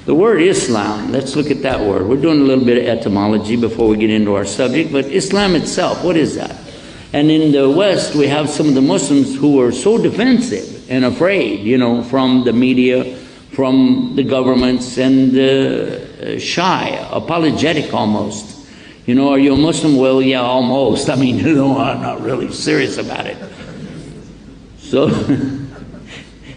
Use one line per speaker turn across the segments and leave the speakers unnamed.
The word Islam, let's look at that word. We're doing a little bit of etymology before we get into our subject, but Islam itself, what is that? And in the West, we have some of the Muslims who are so defensive and afraid, you know, from the media, from the governments, and shy, apologetic almost. You know, are you a Muslim? Well, yeah, almost. I mean, you know, I'm not really serious about it. So,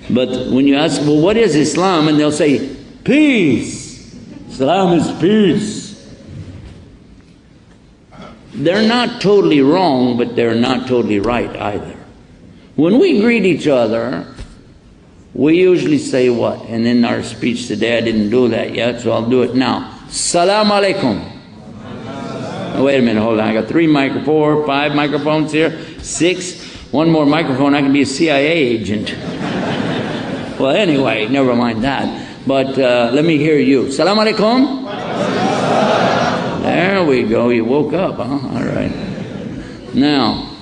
but when you ask, well, what is Islam? And they'll say, peace. Islam is peace. They're not totally wrong, but they're not totally right either. When we greet each other, we usually say what? And in our speech today, I didn't do that yet, so I'll do it now. Salam alaikum. Oh, wait a minute, hold on. I got 5 microphones here, 6. One more microphone, I can be a CIA agent. Well, anyway, never mind that. But let me hear you. Salam alaikum. There we go. You woke up, huh? All right. Now,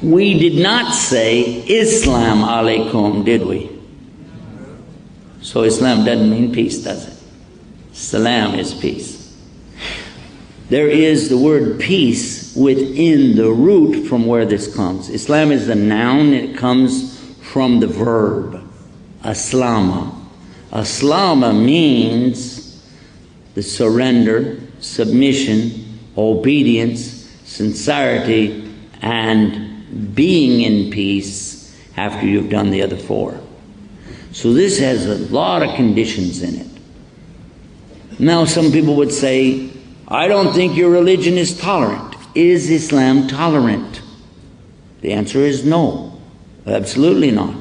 we did not say Islam alaikum, did we? So Islam doesn't mean peace, does it? Salam is peace. There is the word peace within the root from where this comes. Islam is the noun, and it comes from the verb, aslama. Aslama means the surrender, submission, obedience, sincerity, and being in peace after you've done the other 4. So this has a lot of conditions in it. Now some people would say, I don't think your religion is tolerant. Is Islam tolerant? The answer is no, absolutely not.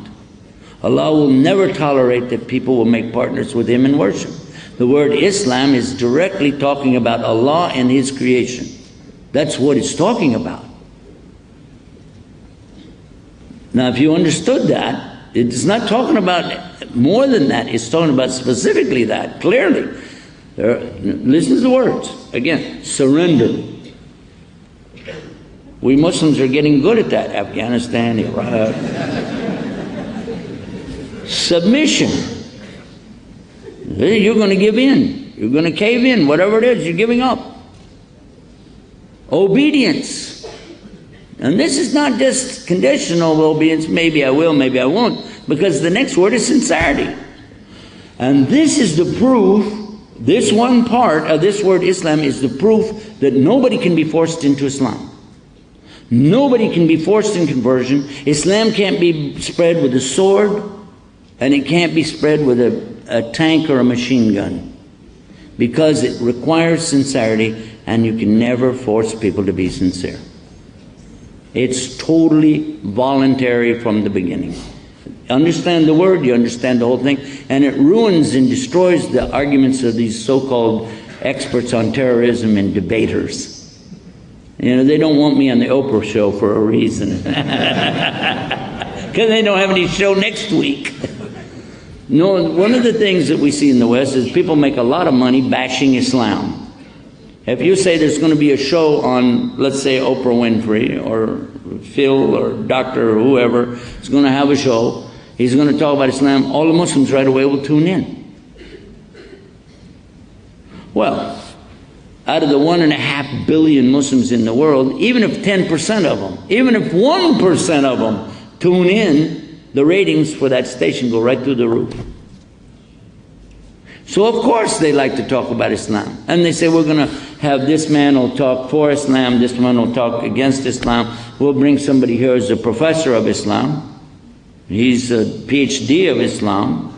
Allah will never tolerate that people will make partners with Him in worship. The word Islam is directly talking about Allah and His creation. That's what it's talking about. Now if you understood that, it's not talking about more than that. It's talking about specifically that, clearly. Listen to the words. Again, surrender. We Muslims are getting good at that. Afghanistan, Iraq. Submission. You're going to give in. You're going to cave in. Whatever it is, you're giving up. Obedience. And this is not just conditional obedience. Maybe I will, maybe I won't. Because the next word is sincerity. And this is the proof. This one part of this word Islam is the proof that nobody can be forced into Islam. Nobody can be forced in conversion. Islam can't be spread with a sword, and it can't be spread with a tank or a machine gun, because it requires sincerity, and you can never force people to be sincere. It's totally voluntary from the beginning. Understand the word, you understand the whole thing, and it ruins and destroys the arguments of these so-called experts on terrorism and debaters. You know, they don't want me on the Oprah show for a reason. Because they don't have any show next week. No, one of the things that we see in the West is people make a lot of money bashing Islam. If you say there's going to be a show on, let's say, Oprah Winfrey or Phil or Doctor or whoever is going to have a show, he's going to talk about Islam, all the Muslims right away will tune in. Well, out of the 1.5 billion Muslims in the world, even if 10% of them, even if 1% of them tune in, the ratings for that station go right through the roof. So of course they like to talk about Islam. And they say, we're going to have this man will talk for Islam, this man will talk against Islam. We'll bring somebody here who's a professor of Islam. He's a PhD of Islam.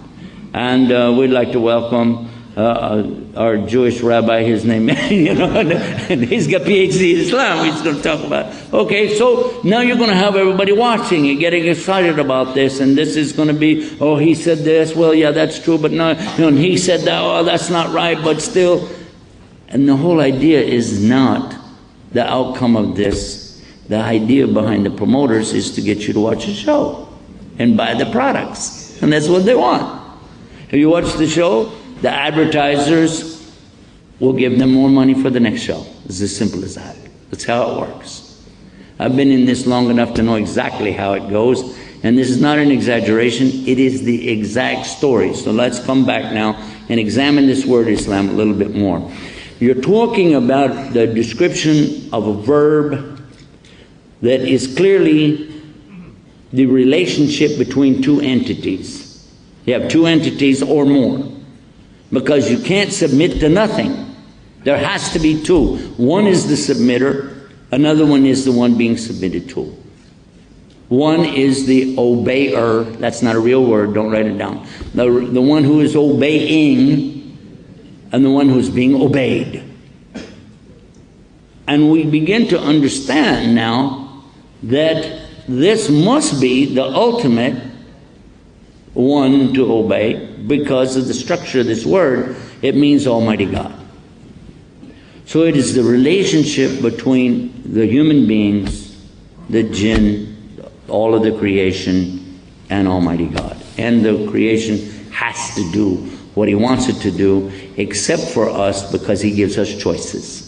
And we'd like to welcome our Jewish rabbi, his name, you know, and he's got PhD in Islam. He's going to talk about it. Okay, so now you're going to have everybody watching and getting excited about this, and this is going to be, oh, he said this, well, yeah, that's true, but no, you know, and he said that, oh, that's not right, but still. And the whole idea is not the outcome of this. The idea behind the promoters is to get you to watch a show and buy the products, and that's what they want. If you watch the show, the advertisers will give them more money for the next show. It's as simple as that. That's how it works. I've been in this long enough to know exactly how it goes, And this is not an exaggeration, it is the exact story. So let's come back now and examine this word Islam a little bit more. You're talking about the description of a verb that is clearly the relationship between two entities. You have two entities or more, because you can't submit to nothing. There has to be two. One is the submitter, another one is the one being submitted to. One is the obeyer. That's not a real word, don't write it down. The one who is obeying and the one who's being obeyed. And we begin to understand now that this must be the ultimate one to obey, because of the structure of this word. It means Almighty God. So it is the relationship between the human beings, the jinn, all of the creation, and Almighty God. And the creation has to do what He wants it to do, except for us, because He gives us choices.